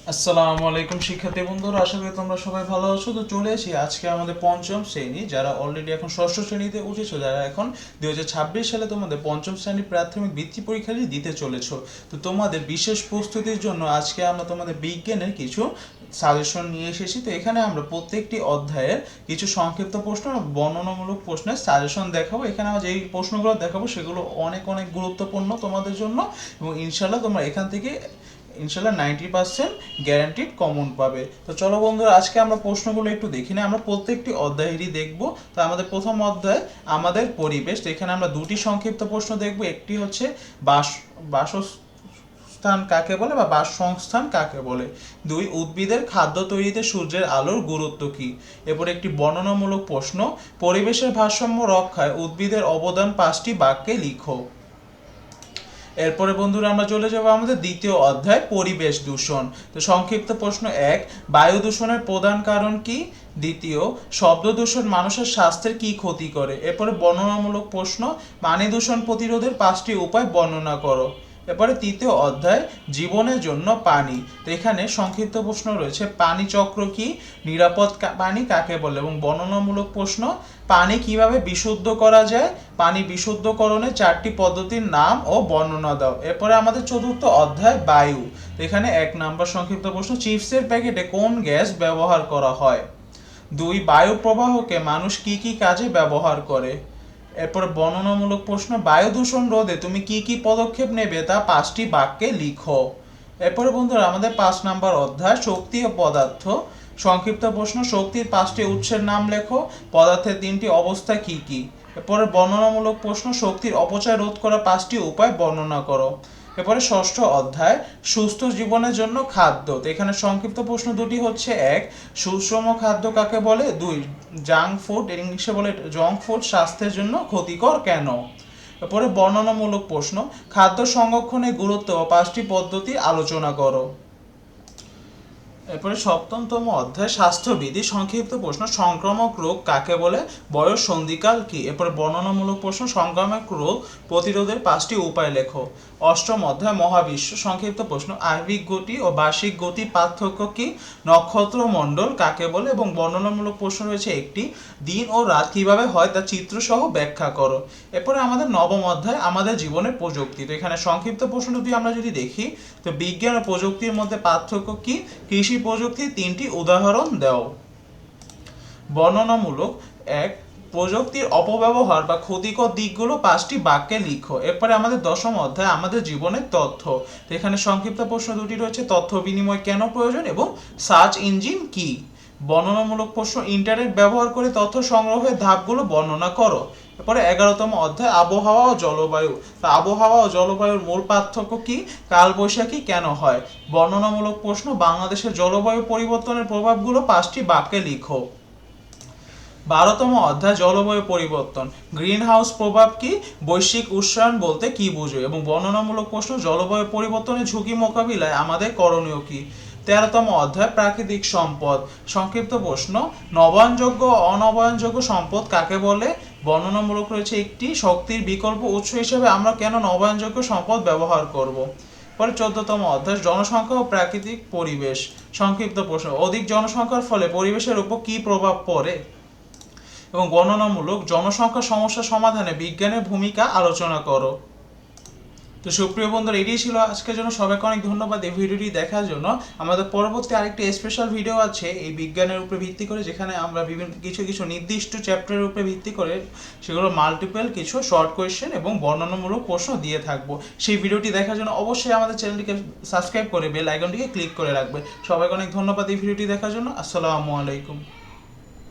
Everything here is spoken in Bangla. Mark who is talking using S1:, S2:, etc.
S1: আসসালামু আলাইকুম শিক্ষার্থী বন্ধুরা, আশা করি তোমরা সবাই ভালো আছো। তো চলে এসি আজকে আমাদের পঞ্চম শ্রেণী, যারা অলরেডি এখন ষষ্ঠ শ্রেণীতে উঠেছো, যারা এখন 2026 সালে তোমাদের পঞ্চম শ্রেণী প্রাথমিক বৃত্তি পরীক্ষাটি দিতে চলেছো। তো তোমাদের বিশেষ প্রস্তুতির জন্য আজকে আমরা তোমাদের বিজ্ঞানের কিছু সাজেশন নিয়ে এসেছি। তো এখানে আমরা প্রত্যেকটি অধ্যায়ের কিছু সংক্ষিপ্ত প্রশ্ন আর বর্ণনামূলক প্রশ্নের সাজেশন দেখাবো। এখানে আমরা যেই প্রশ্নগুলো দেখাবো সেগুলো অনেক অনেক গুরুত্বপূর্ণ তোমাদের জন্য, এবং ইনশাল্লাহ তোমরা এখান থেকে ইনশাল্লাহ 90% গ্যারান্টিড কমন পাবে। তো চলো বন্ধুরা, আজকে আমরা প্রশ্নগুলো একটু দেখি না, আমরা প্রত্যেকটি অধ্যায়েরই দেখব। তো আমাদের প্রথম অধ্যায় আমাদের পরিবেশ। তো এখানে আমরা দুটি সংক্ষিপ্ত প্রশ্ন দেখব। একটি হচ্ছে বাসস্থান কাকে বলে বা বাসসংস্থান কাকে বলে। দুই, উদ্ভিদের খাদ্য তৈরিতে সূর্যের আলোর গুরুত্ব কী। এরপর একটি বর্ণনামূলক প্রশ্ন, পরিবেশের ভারসাম্য রক্ষায় উদ্ভিদের অবদান 5টি বাক্যে লিখো। এরপরে বন্ধুরা আমরা চলে যাব আমাদের দ্বিতীয় অধ্যায় পরিবেশ দূষণ। তো সংক্ষিপ্ত প্রশ্ন এক, বায়ু দূষণের প্রধান কারণ কি। দ্বিতীয়, শব্দ দূষণ মানুষের স্বাস্থ্যের কি ক্ষতি করে। এরপরে বর্ণনামূলক প্রশ্ন, পানি দূষণ প্রতিরোধের 5টি উপায় বর্ণনা করো। এরপরে তৃতীয় অধ্যায় জীবনের জন্য পানি। তো এখানে সংক্ষিপ্ত প্রশ্ন রয়েছে, পানি চক্র কি, নিরাপদ পানি কাকে বলে, এবং বর্ণনামূলক প্রশ্ন, পানি কিভাবে বিশুদ্ধ করা যায়, পানি বিশুদ্ধকরণের 4টি পদ্ধতির নাম ও বর্ণনা দাও। এরপরে আমাদের চতুর্থ অধ্যায় বায়ু। এখানে 1 নম্বর সংক্ষিপ্ত প্রশ্ন, চিপসের প্যাকেটে কোন গ্যাস ব্যবহার করা হয়। দুই, বায়ু প্রবাহকে মানুষ কি কি কাজে ব্যবহার করে। এরপর বর্ণনামূলক প্রশ্ন, বায়ু দূষণ রোধে তুমি কি কি পদক্ষেপ নেবে তা 5টি বাক্যে লিখো। এরপরে বন্ধুরা আমাদের 5 নম্বর অধ্যায় শক্তি ও পদার্থ। সংক্ষিপ্ত প্রশ্ন, শক্তির 5টি উৎসের নাম লেখো, পদার্থের 3টি অবস্থা কি কি। এরপরে বর্ণনামূলক প্রশ্ন, শক্তির অপচয় রোধ করা 5টি উপায় বর্ণনা করো। এরপরে ষষ্ঠ অধ্যায় সুস্থ জীবনের জন্য খাদ্য। তো এখানে সংক্ষিপ্ত প্রশ্ন দুটি হচ্ছে, এক, সুষম খাদ্য কাকে বলে। দুই, জাঙ্ক ফুড, ইংলিশে বলে জঙ্ক ফুড, স্বাস্থ্যের জন্য ক্ষতিকর কেন। এরপরে বর্ণনামূলক প্রশ্ন, খাদ্য সংরক্ষণের গুরুত্ব ও 5টি পদ্ধতি আলোচনা করো। এরপরে সপ্তমতম অধ্যায় স্বাস্থ্যবিধি। সংক্ষিপ্ত প্রশ্ন, সংক্রামক রোগ কাকে বলে, বয়স সন্ধিকাল কি। এরপরে বর্ণনামূলক প্রশ্ন, সংক্রামক রোগ প্রতিরোধের 5টি উপায় লেখো। অষ্টম অধ্যায় মহাবিশ্ব। সংক্ষিপ্ত প্রশ্ন, আণবিক গতি ও বার্ষিক গতি পার্থক্য কি, নক্ষত্রমণ্ডল কাকে বলে, এবং বর্ণনামূলক প্রশ্ন রয়েছে একটি, দিন ও রাত কিভাবে হয় তা চিত্রসহ ব্যাখ্যা করো। এরপরে আমাদের নবম অধ্যায় আমাদের জীবনের প্রযুক্তি। তো এখানে সংক্ষিপ্ত প্রশ্ন আমরা যদি দেখি, তো বিজ্ঞান ও প্রযুক্তির মধ্যে পার্থক্য কি, কৃষি প্রযুক্তির 3টি উদাহরণ দাও। বর্ণনামূলক এক, প্রযুক্তির অপব্যবহার বা ক্ষতিকর দিকগুলো 5টি বাক্যে লিখো। এরপরে আমাদের দশম অধ্যায় আমাদের জীবনের তথ্য। তো এখানে সংক্ষিপ্ত প্রশ্ন দুটি রয়েছে, তথ্য বিনিময় কেন প্রয়োজন এবং সার্চ ইঞ্জিন কি। বর্ণনামূলক প্রশ্ন, ইন্টারনেট ব্যবহার করে তথ্য সংগ্রহের ধাপগুলো বর্ণনা করো। এরপরে 11তম অধ্যায় আবহাওয়া ও জলবায়ু। তা আবহাওয়া ও জলবায়ুর মূল পার্থক্য কি, কালবৈশাখী কেন হয়। বর্ণনামূলক প্রশ্ন, বাংলাদেশের জলবায়ু পরিবর্তনের প্রভাবগুলো 5টি বাক্যে লিখো। 12তম অধ্যায় জলবায়ু পরিবর্তন, গ্রিন হাউস প্রভাব কি, বৈশ্বিক উষ্ণায়ন বলতে কি বুঝো, এবং বর্ণনামূলক প্রশ্ন, জলবায়ু পরিবর্তনের ঝুঁকি মোকাবিলায় আমাদের করণীয় কি। 13তম অধ্যায় প্রাকৃতিক সম্পদ। সংক্ষিপ্ত প্রশ্ন, নবায়নযোগ্য ও অনবায়নযোগ্য সম্পদ কাকে বলে। বর্ণনামূলক রয়েছে একটি, শক্তির বিকল্প উৎস হিসেবে আমরা কেন নবায়নযোগ্য সম্পদ ব্যবহার করব। পরে 14তম অধ্যায় জনসংখ্যা ও প্রাকৃতিক পরিবেশ। সংক্ষিপ্ত প্রশ্ন, অধিক জনসংখ্যার ফলে পরিবেশের উপর কি প্রভাব পড়ে, এবং গণনামূলক জনসংখ্যা সমস্যা সমাধানে বিজ্ঞানের ভূমিকা আলোচনা করো। তো সুপ্রিয় বন্ধুরা, এটাই ছিল আজকের জন্য। সবাইকে অনেক ধন্যবাদ এই ভিডিওটি দেখার জন্য। আমাদের পরবর্তী আরেকটি স্পেশাল ভিডিও আছে এই বিজ্ঞানের উপরে ভিত্তি করে, যেখানে আমরা বিভিন্ন কিছু নির্দিষ্ট চ্যাপ্টারের উপরে ভিত্তি করে সেগুলো মাল্টিপল কিছু শর্ট কোয়েশ্চেন এবং বর্ণনামূলক প্রশ্ন দিয়ে থাকবো। সেই ভিডিওটি দেখার জন্য অবশ্যই আমাদের চ্যানেলটিকে সাবস্ক্রাইব করে বেল আইকনটিকে ক্লিক করে রাখবে। সবাইকে অনেক ধন্যবাদ এই ভিডিওটি দেখার জন্য। আসসালামু আলাইকুম।